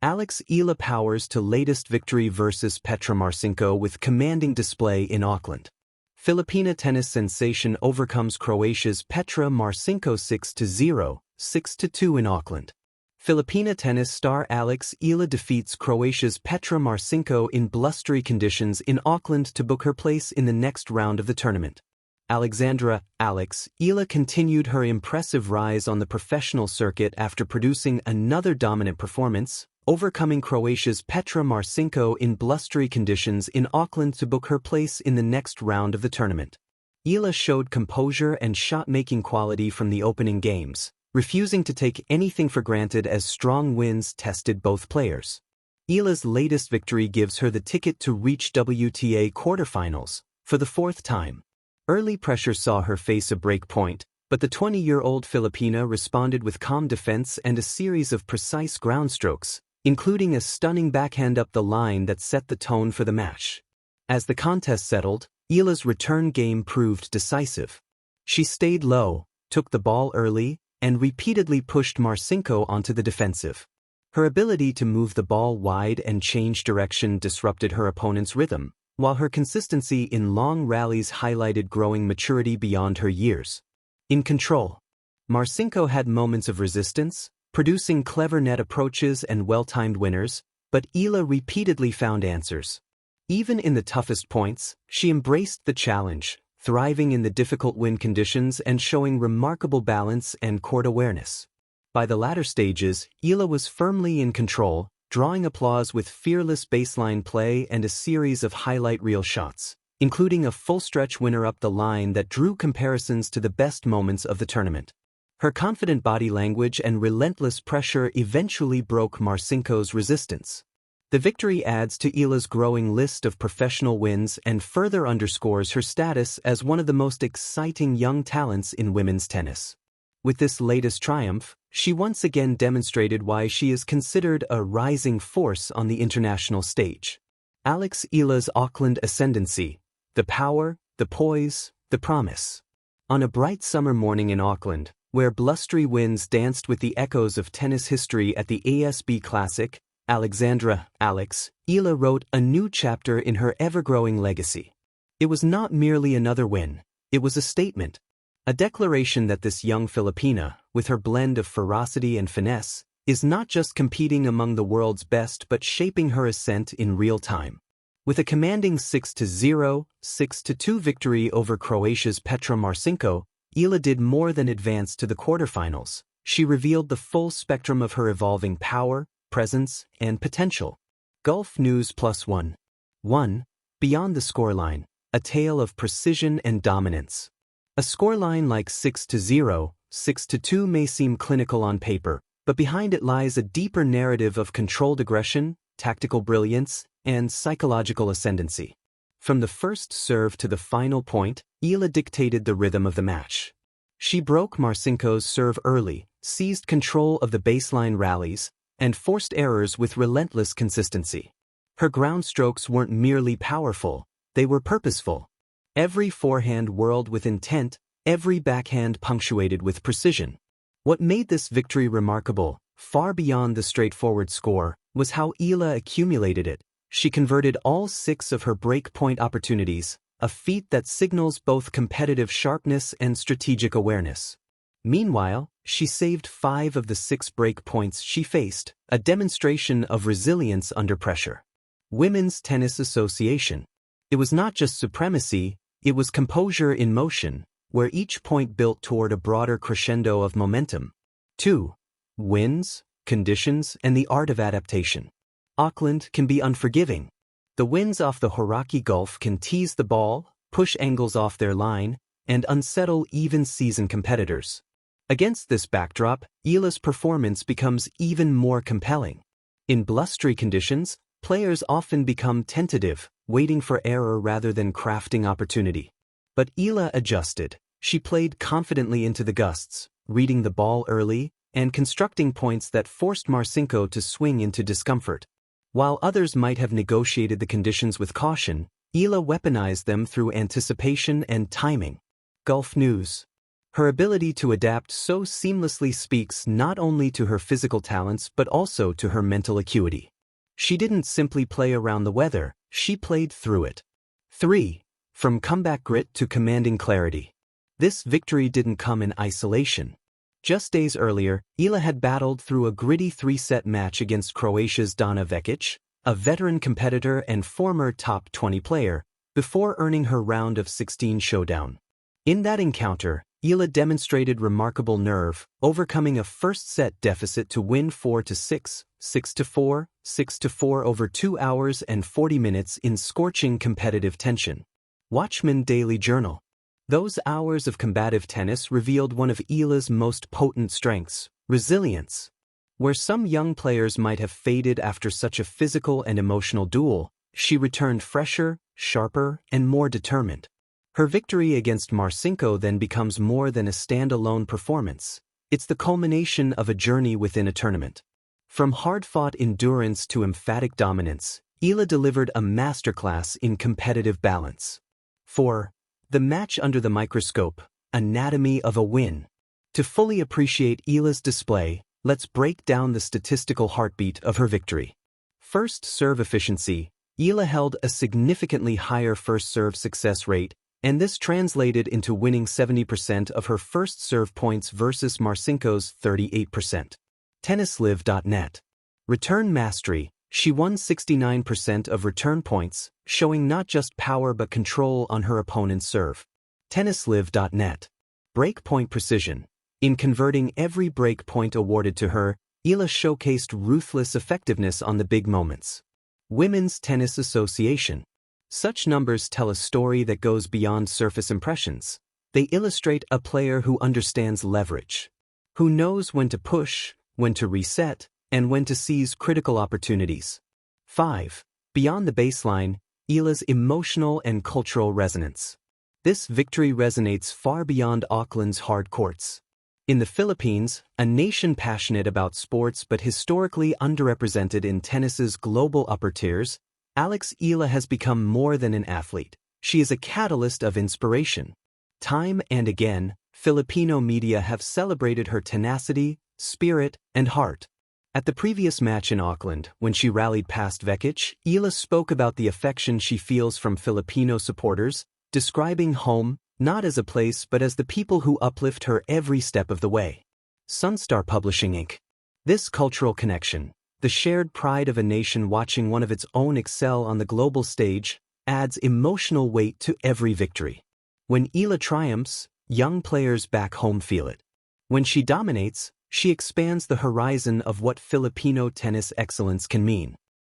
Eala powers to latest victory versus Petra Marcinko with commanding display in Auckland. Filipina tennis sensation overcomes Croatia's Petra Marcinko 6-0, 6-2 in Auckland. Filipina tennis star Eala defeats Croatia's Petra Marcinko in blustery conditions in Auckland to book her place in the next round of the tournament. Eala continued her impressive rise on the professional circuit after producing another dominant performance, overcoming Croatia's Petra Marcinko in blustery conditions in Auckland to book her place in the next round of the tournament. Eala showed composure and shot-making quality from the opening games, refusing to take anything for granted as strong winds tested both players. Eala's latest victory gives her the ticket to reach WTA quarterfinals for the fourth time. Early pressure saw her face a break point, but the 20-year-old Filipina responded with calm defense and a series of precise ground strokes, including a stunning backhand up the line that set the tone for the match. As the contest settled, Eala's return game proved decisive. She stayed low, took the ball early, and repeatedly pushed Marcinko onto the defensive. Her ability to move the ball wide and change direction disrupted her opponent's rhythm, while her consistency in long rallies highlighted growing maturity beyond her years. In control, Marcinko had moments of resistance, producing clever net approaches and well-timed winners, but Eala repeatedly found answers. Even in the toughest points, she embraced the challenge, thriving in the difficult wind conditions and showing remarkable balance and court awareness. By the latter stages, Eala was firmly in control, drawing applause with fearless baseline play and a series of highlight reel shots, including a full-stretch winner up the line that drew comparisons to the best moments of the tournament. Her confident body language and relentless pressure eventually broke Marcinko's resistance. The victory adds to Eala's growing list of professional wins and further underscores her status as one of the most exciting young talents in women's tennis. With this latest triumph, she once again demonstrated why she is considered a rising force on the international stage. Eala's Auckland ascendancy: the power, the poise, the promise. On a bright summer morning in Auckland, where blustery winds danced with the echoes of tennis history at the ASB Classic, Eala wrote a new chapter in her ever-growing legacy. It was not merely another win, it was a statement. A declaration that this young Filipina, with her blend of ferocity and finesse, is not just competing among the world's best but shaping her ascent in real time. With a commanding 6-0, 6-2 victory over Croatia's Petra Marcinko, Eala did more than advance to the quarterfinals. She revealed the full spectrum of her evolving power, presence, and potential. Gulf News +1. 1. Beyond the scoreline, a tale of precision and dominance. A scoreline like 6-0, 6-2 may seem clinical on paper, but behind it lies a deeper narrative of controlled aggression, tactical brilliance, and psychological ascendancy. From the first serve to the final point, Eala dictated the rhythm of the match. She broke Marcinko's serve early, seized control of the baseline rallies, and forced errors with relentless consistency. Her ground strokes weren't merely powerful, they were purposeful. Every forehand whirled with intent, every backhand punctuated with precision. What made this victory remarkable, far beyond the straightforward score, was how Eala accumulated it. She converted all 6 of her break-point opportunities, a feat that signals both competitive sharpness and strategic awareness. Meanwhile, she saved 5 of the 6 break points she faced, a demonstration of resilience under pressure. Women's Tennis Association. It was not just supremacy, it was composure in motion, where each point built toward a broader crescendo of momentum. 2. Winds, conditions, and the art of adaptation. Auckland can be unforgiving. The winds off the Hauraki Gulf can tease the ball, push angles off their line, and unsettle even-season competitors. Against this backdrop, Eala's performance becomes even more compelling. In blustery conditions, players often become tentative, waiting for error rather than crafting opportunity. But Eala adjusted. She played confidently into the gusts, reading the ball early, and constructing points that forced Marcinko to swing into discomfort. While others might have negotiated the conditions with caution, Eala weaponized them through anticipation and timing. Gulf News. Her ability to adapt so seamlessly speaks not only to her physical talents but also to her mental acuity. She didn't simply play around the weather, she played through it. 3. From comeback grit to commanding clarity. This victory didn't come in isolation. Just days earlier, Eala had battled through a gritty 3-set match against Croatia's Dana Vekic, a veteran competitor and former top 20 player, before earning her round of 16 showdown. In that encounter, Eala demonstrated remarkable nerve, overcoming a first-set deficit to win 4-6, 6-4, 6-4 over 2 hours and 40 minutes in scorching competitive tension. Watchman Daily Journal. Those hours of combative tennis revealed one of Eala's most potent strengths, resilience. Where some young players might have faded after such a physical and emotional duel, she returned fresher, sharper, and more determined. Her victory against Marcinko then becomes more than a standalone performance. It's the culmination of a journey within a tournament. From hard-fought endurance to emphatic dominance, Eala delivered a masterclass in competitive balance. 4. The match under the microscope, anatomy of a win. To fully appreciate Eala's display, let's break down the statistical heartbeat of her victory. First serve efficiency. Eala held a significantly higher first serve success rate, and this translated into winning 70% of her first serve points versus Marcinko's 38%. Tennislive.net. Return mastery. She won 69% of return points, showing not just power but control on her opponent's serve. Tennislive.net. Breakpoint precision. In converting every break point awarded to her, Eala showcased ruthless effectiveness on the big moments. Women's Tennis Association. Such numbers tell a story that goes beyond surface impressions. They illustrate a player who understands leverage, who knows when to push, when to reset, and when to seize critical opportunities. 5. Beyond the baseline, Eala's emotional and cultural resonance. This victory resonates far beyond Auckland's hard courts. In the Philippines, a nation passionate about sports but historically underrepresented in tennis's global upper tiers, Eala has become more than an athlete. She is a catalyst of inspiration. Time and again, Filipino media have celebrated her tenacity, spirit, and heart. At the previous match in Auckland, when she rallied past Vekic, Eala spoke about the affection she feels from Filipino supporters, describing home not as a place but as the people who uplift her every step of the way. Sunstar Publishing Inc. This cultural connection, the shared pride of a nation watching one of its own excel on the global stage, adds emotional weight to every victory. When Eala triumphs, young players back home feel it. When she dominates, she expands the horizon of what Filipino tennis excellence can mean.